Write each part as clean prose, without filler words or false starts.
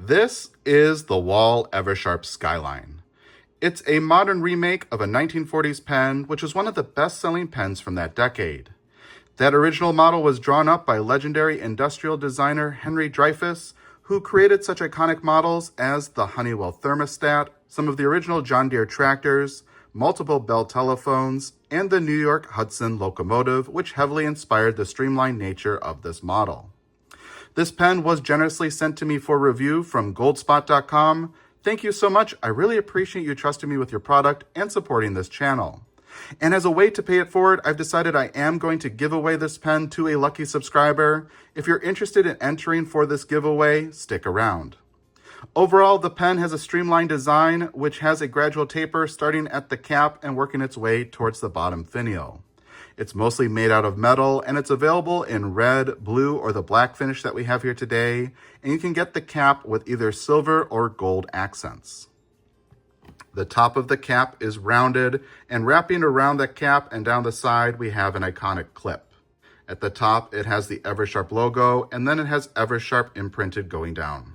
This is the Wahl Eversharp Skyline. It's a modern remake of a 1940s pen, which was one of the best-selling pens from that decade. That original model was drawn up by legendary industrial designer Henry Dreyfuss, who created such iconic models as the Honeywell thermostat, some of the original John Deere tractors, multiple Bell telephones, and the New York Hudson locomotive, which heavily inspired the streamlined nature of this model. This pen was generously sent to me for review from goldspot.com. Thank you so much. I really appreciate you trusting me with your product and supporting this channel. And as a way to pay it forward, I've decided I am going to give away this pen to a lucky subscriber. If you're interested in entering for this giveaway, stick around. Overall, the pen has a streamlined design, which has a gradual taper starting at the cap and working its way towards the bottom finial. It's mostly made out of metal, and it's available in red, blue, or the black finish that we have here today, and you can get the cap with either silver or gold accents. The top of the cap is rounded, and wrapping around the cap and down the side, we have an iconic clip. At the top, it has the Eversharp logo, and then it has Eversharp imprinted going down.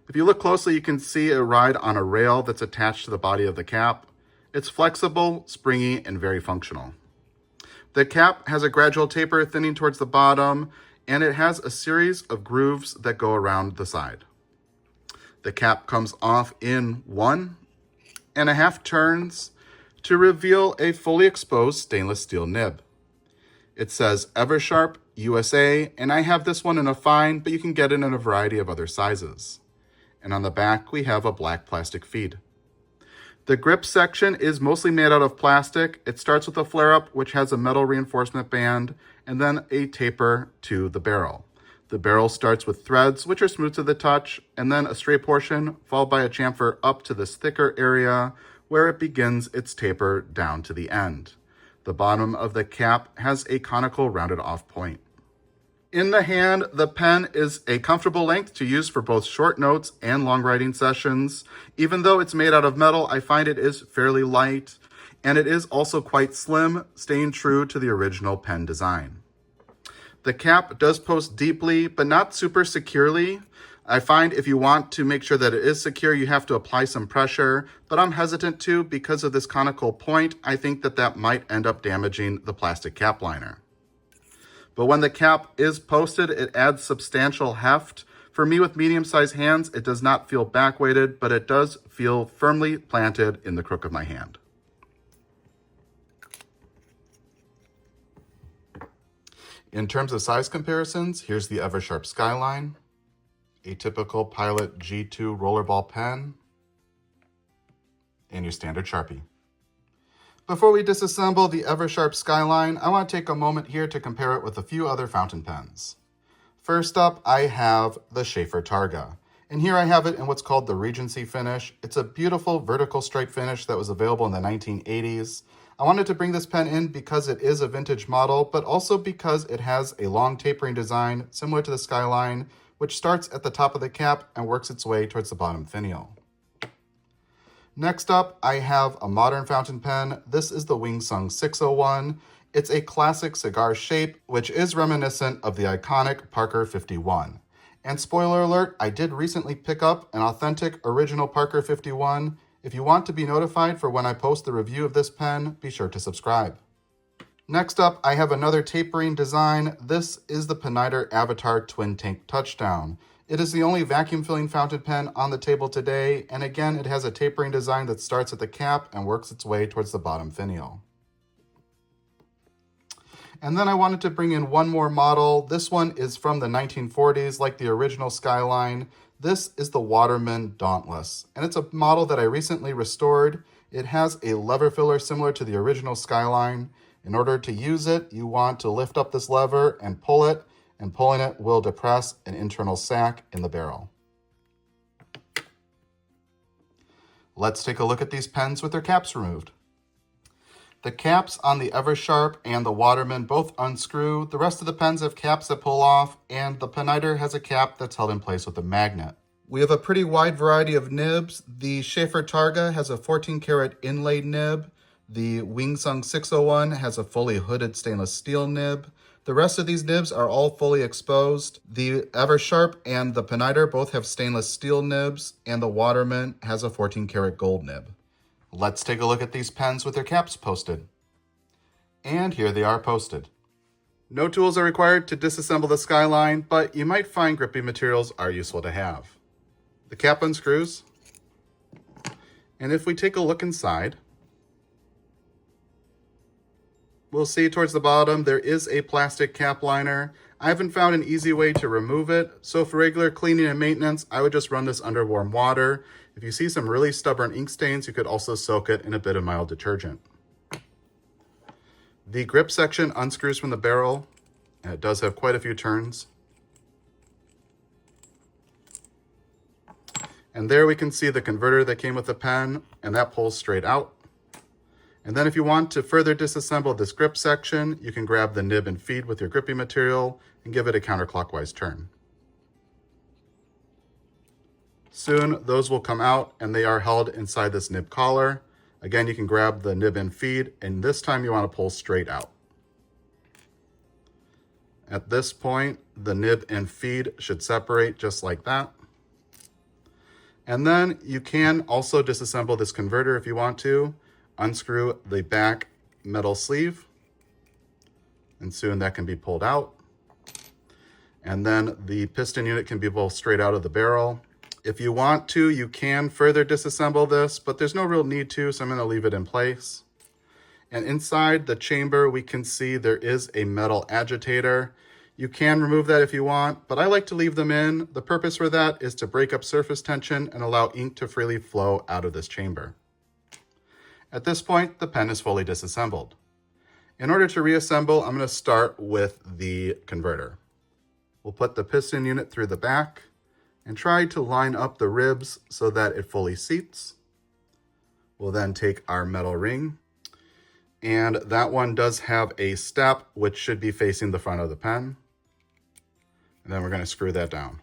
If you look closely, you can see a ride on a rail that's attached to the body of the cap. It's flexible, springy, and very functional. The cap has a gradual taper thinning towards the bottom, and it has a series of grooves that go around the side. The cap comes off in 1.5 turns to reveal a fully exposed stainless steel nib. It says Eversharp USA, and I have this one in a fine, but you can get it in a variety of other sizes. And on the back, we have a black plastic feed. The grip section is mostly made out of plastic. It starts with a flare-up, which has a metal reinforcement band, and then a taper to the barrel. The barrel starts with threads, which are smooth to the touch, and then a straight portion, followed by a chamfer up to this thicker area, where it begins its taper down to the end. The bottom of the cap has a conical rounded off point. In the hand, the pen is a comfortable length to use for both short notes and long writing sessions. Even though it's made out of metal, I find it is fairly light, and it is also quite slim, staying true to the original pen design. The cap does post deeply, but not super securely. I find if you want to make sure that it is secure, you have to apply some pressure, but I'm hesitant to because of this conical point. I think that might end up damaging the plastic cap liner. But when the cap is posted, it adds substantial heft. For me with medium-sized hands, it does not feel back-weighted, but it does feel firmly planted in the crook of my hand. In terms of size comparisons, here's the Eversharp Skyline, a typical Pilot G2 rollerball pen, and your standard Sharpie. Before we disassemble the Eversharp Skyline, I want to take a moment here to compare it with a few other fountain pens. First up, I have the Sheaffer Targa. And here I have it in what's called the Regency finish. It's a beautiful vertical stripe finish that was available in the 1980s. I wanted to bring this pen in because it is a vintage model, but also because it has a long tapering design similar to the Skyline, which starts at the top of the cap and works its way towards the bottom finial. Next up, I have a modern fountain pen. This is the Wing Sung 601. It's a classic cigar shape, which is reminiscent of the iconic Parker 51. And spoiler alert, I did recently pick up an authentic original Parker 51. If you want to be notified for when I post the review of this pen, be sure to subscribe. Next up, I have another tapering design. This is the Peniter Avatar Twin Tank Touchdown. It is the only vacuum filling fountain pen on the table today, and again, it has a tapering design that starts at the cap and works its way towards the bottom finial. And then I wanted to bring in one more model. This one is from the 1940s, like the original Skyline. This is the Waterman Dauntless, and it's a model that I recently restored. It has a lever filler similar to the original Skyline. In order to use it, you want to lift up this lever and pull it, and pulling it will depress an internal sac in the barrel. Let's take a look at these pens with their caps removed. The caps on the Eversharp and the Waterman both unscrew. The rest of the pens have caps that pull off, and the Peniter has a cap that's held in place with a magnet. We have a pretty wide variety of nibs. The Sheaffer Targa has a 14 karat inlaid nib. The Wingsung 601 has a fully hooded stainless steel nib. The rest of these nibs are all fully exposed. The Eversharp and the Peniter both have stainless steel nibs, and the Waterman has a 14 karat gold nib. Let's take a look at these pens with their caps posted. And here they are posted. No tools are required to disassemble the Skyline, but you might find gripping materials are useful to have. The cap unscrews, and if we take a look inside, we'll see towards the bottom there is a plastic cap liner. I haven't found an easy way to remove it, so for regular cleaning and maintenance, I would just run this under warm water. If you see some really stubborn ink stains, you could also soak it in a bit of mild detergent. The grip section unscrews from the barrel, and it does have quite a few turns. And there we can see the converter that came with the pen, and that pulls straight out. And then if you want to further disassemble this grip section, you can grab the nib and feed with your gripping material and give it a counterclockwise turn. Soon those will come out, and they are held inside this nib collar. Again, you can grab the nib and feed, and this time you want to pull straight out. At this point, the nib and feed should separate just like that. And then you can also disassemble this converter if you want to. Unscrew the back metal sleeve, and soon that can be pulled out. And then the piston unit can be pulled straight out of the barrel. If you want to, you can further disassemble this, but there's no real need to, so I'm going to leave it in place. And inside the chamber, we can see there is a metal agitator. You can remove that if you want, but I like to leave them in. The purpose for that is to break up surface tension and allow ink to freely flow out of this chamber. At this point, the pen is fully disassembled. In order to reassemble, I'm going to start with the converter. We'll put the piston unit through the back and try to line up the ribs so that it fully seats. We'll then take our metal ring, and that one does have a step which should be facing the front of the pen. And then we're going to screw that down.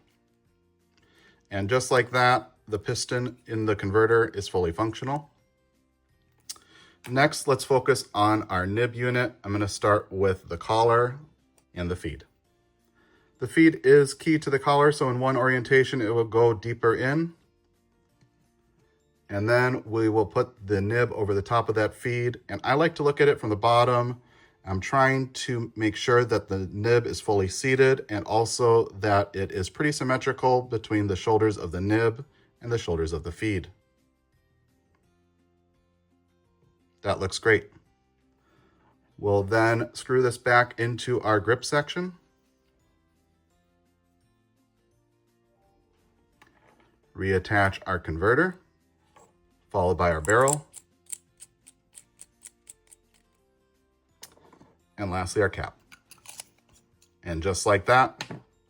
And just like that, the piston in the converter is fully functional. Next, let's focus on our nib unit. I'm going to start with the collar and the feed. The feed is key to the collar, so in one orientation it will go deeper in. And then we will put the nib over the top of that feed. And I like to look at it from the bottom. I'm trying to make sure that the nib is fully seated and also that it is pretty symmetrical between the shoulders of the nib and the shoulders of the feed. That looks great. We'll then screw this back into our grip section. Reattach our converter, followed by our barrel, and lastly our cap. And just like that,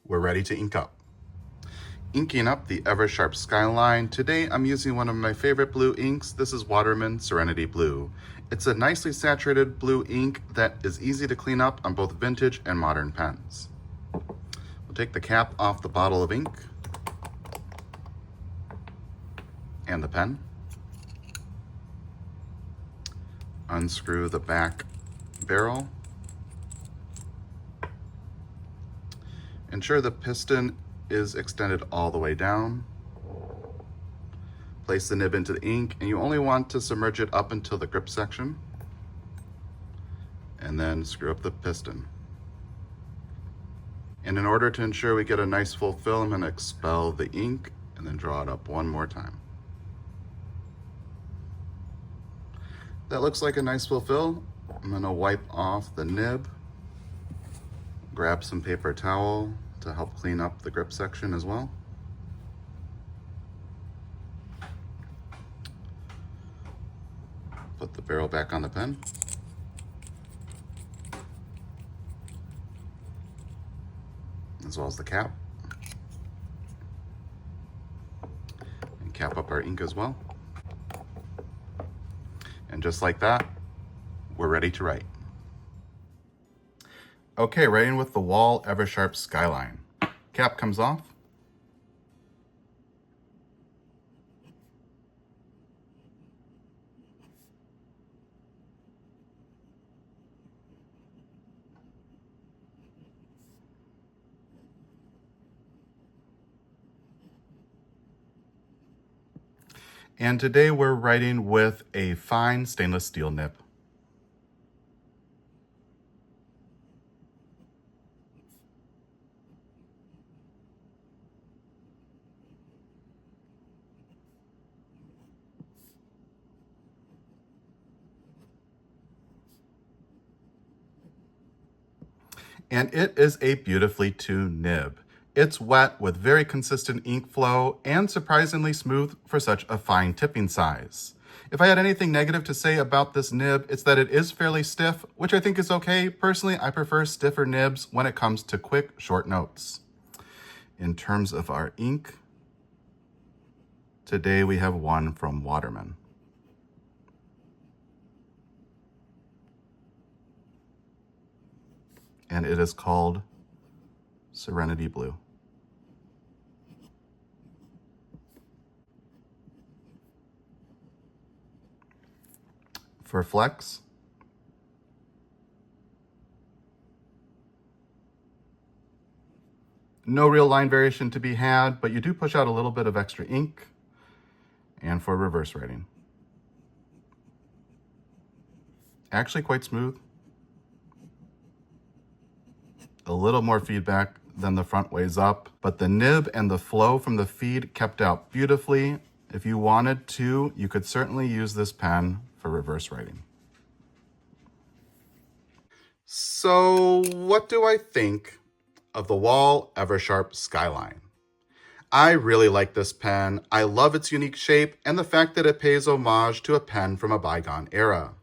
we're ready to ink up. Inking up the Eversharp Skyline. Today I'm using one of my favorite blue inks. This is Waterman Serenity Blue. It's a nicely saturated blue ink that is easy to clean up on both vintage and modern pens. We'll take the cap off the bottle of ink and the pen. Unscrew the back barrel. Ensure the piston is extended all the way down. Place the nib into the ink, and you only want to submerge it up until the grip section. And then screw up the piston. And in order to ensure we get a nice full fill, I'm going to expel the ink and then draw it up one more time. That looks like a nice full fill. I'm going to wipe off the nib, grab some paper towel to help clean up the grip section as well. Put the barrel back on the pen. As well as the cap. And cap up our ink as well. And just like that, we're ready to write. Okay, writing with the Wahl Eversharp Skyline. Cap comes off. And today we're writing with a fine stainless steel nib. And it is a beautifully tuned nib. It's wet with very consistent ink flow and surprisingly smooth for such a fine tipping size. If I had anything negative to say about this nib, it's that it is fairly stiff, which I think is okay. Personally, I prefer stiffer nibs when it comes to quick, short notes. In terms of our ink, today we have one from Waterman. And it is called Serenity Blue. For flex, no real line variation to be had, but you do push out a little bit of extra ink. And for reverse writing, actually quite smooth. A little more feedback than the front ways up, but the nib and the flow from the feed kept out beautifully. If you wanted to, you could certainly use this pen for reverse writing. So what do I think of the Wahl Eversharp Skyline? I really like this pen. I love its unique shape and the fact that it pays homage to a pen from a bygone era.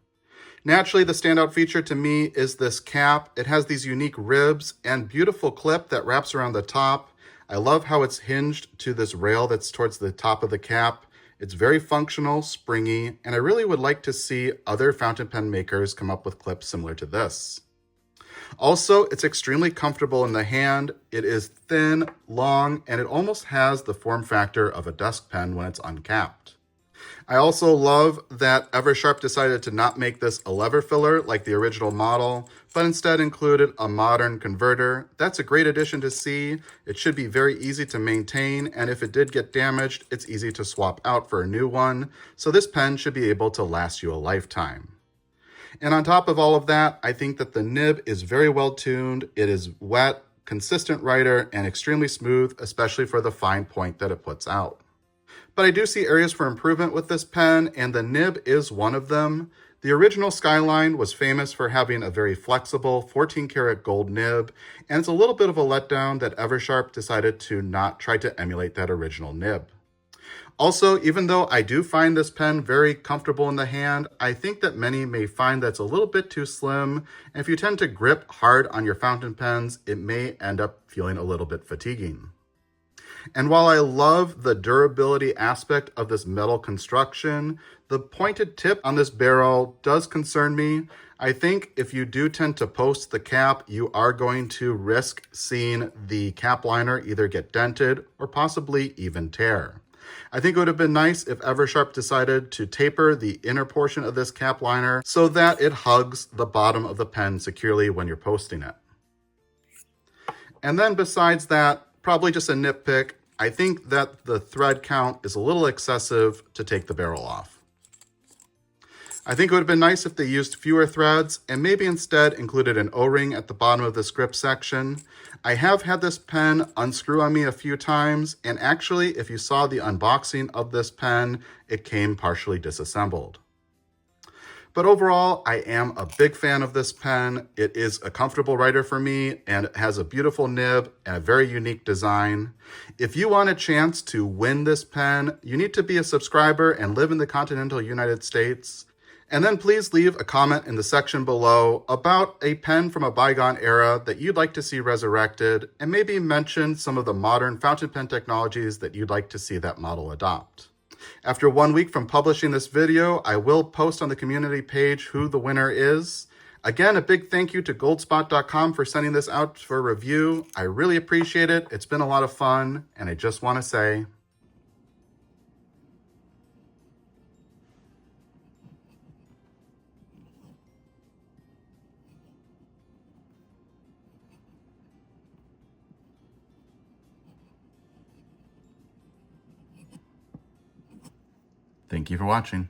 Naturally, the standout feature to me is this cap. It has these unique ribs and beautiful clip that wraps around the top. I love how it's hinged to this rail that's towards the top of the cap. It's very functional, springy, and I really would like to see other fountain pen makers come up with clips similar to this. Also, it's extremely comfortable in the hand. It is thin, long, and it almost has the form factor of a desk pen when it's uncapped. I also love that Eversharp decided to not make this a lever filler like the original model, but instead included a modern converter. That's a great addition to see. It should be very easy to maintain, and if it did get damaged, it's easy to swap out for a new one. So this pen should be able to last you a lifetime. And on top of all of that, I think that the nib is very well tuned. It is wet, consistent writer, and extremely smooth, especially for the fine point that it puts out. But I do see areas for improvement with this pen, and the nib is one of them. The original Skyline was famous for having a very flexible 14 karat gold nib, and it's a little bit of a letdown that Eversharp decided to not try to emulate that original nib. Also, even though I do find this pen very comfortable in the hand, I think that many may find that's a little bit too slim, and if you tend to grip hard on your fountain pens, it may end up feeling a little bit fatiguing. And while I love the durability aspect of this metal construction, the pointed tip on this barrel does concern me. I think if you do tend to post the cap, you are going to risk seeing the cap liner either get dented or possibly even tear. I think it would have been nice if Eversharp decided to taper the inner portion of this cap liner so that it hugs the bottom of the pen securely when you're posting it. And then besides that, probably just a nitpick, I think that the thread count is a little excessive to take the barrel off. I think it would have been nice if they used fewer threads and maybe instead included an O-ring at the bottom of the script section. I have had this pen unscrew on me a few times, and actually, if you saw the unboxing of this pen, it came partially disassembled. But overall, I am a big fan of this pen. It is a comfortable writer for me, and it has a beautiful nib and a very unique design. If you want a chance to win this pen, you need to be a subscriber and live in the continental United States. And then please leave a comment in the section below about a pen from a bygone era that you'd like to see resurrected, and maybe mention some of the modern fountain pen technologies that you'd like to see that model adopt. After 1 week from publishing this video, I will post on the community page who the winner is. Again, a big thank you to goldspot.com for sending this out for review. I really appreciate it. It's been a lot of fun, and I just want to say, Thank you for watching.